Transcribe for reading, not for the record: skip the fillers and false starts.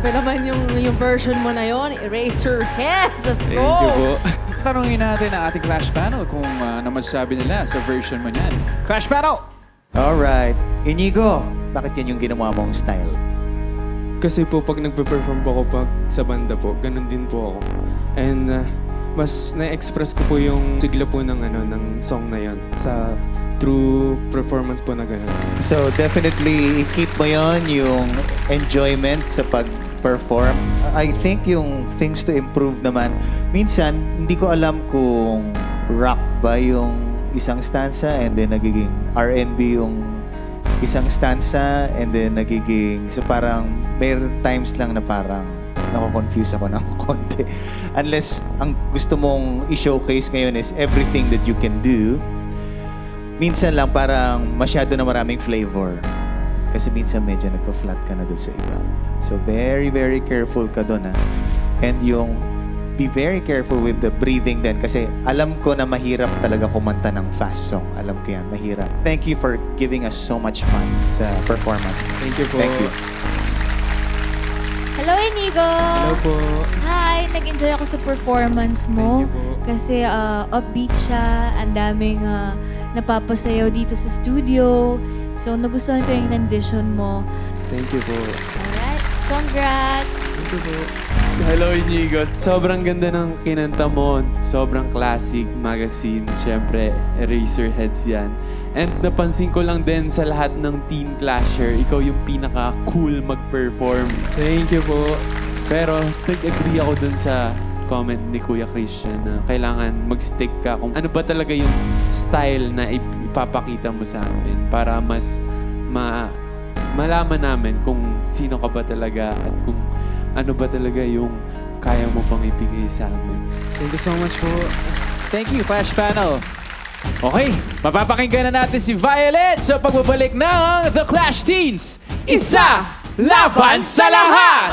Grabe naman yung version mo na yon. Eraserhead. Let's go. Thank you po. Tanungin natin ang ating Clash Panel kung ano masasabi nila sa version mo niyan. Clash Panel! Alright. Inigo, bakit yan yung ginawa mong style? Kasi po pag nagpe-perform po ako pag sa banda po, ganun din po ako. And mas na-express ko po yung sigla po ng song na yon sa true performance po na ganun. So definitely keep mo yon yung enjoyment sa pag-perform. I think yung things to improve naman, minsan hindi ko alam kung rock ba yung isang stanza and then nagiging R&B yung isang stanza and then nagiging, so parang may times lang na parang nako-confuse ako ng konti. Unless ang gusto mong i-showcase ngayon is everything that you can do, minsan lang parang masyado na maraming flavor. Kasi minsan medyo nagpa-flat ka na doon sa iba. So very, very careful ka doon ha. And yung be very careful with the breathing din. Kasi alam ko na mahirap talaga kumanta ng fast song. Alam ko yan, mahirap. Thank you for giving us so much fun sa performance. Thank you po. Thank you. Hello, Inigo! Hello po. Hi! Nag-enjoy ako sa performance mo. Thank you po. Kasi upbeat siya. Ang daming napapasayaw dito sa studio. So, nagustuhan ko yung rendition mo. Thank you po. Alright, congrats! Thank you po. Hello, Inigo. Sobrang ganda ng kinanta mo. Sobrang classic magazine. Siyempre, Eraserheads yan. And napansin ko lang din sa lahat ng Teen Clasher, ikaw yung pinaka-cool mag-perform. Thank you po. Pero, nag-agree ako dun sa comment ni Kuya Christian na kailangan mag-stick ka kung ano ba talaga yung style na ipapakita mo sa amin para mas malaman namin kung sino ka ba talaga at kung ano ba talaga yung kaya mo pang ibigay sa amin. Thank you so much po. Thank you, Clash Panel. Okay, mapapakinggan na natin si Violet sa pagbabalik ng The Clash Teens. Isa, laban sa lahat!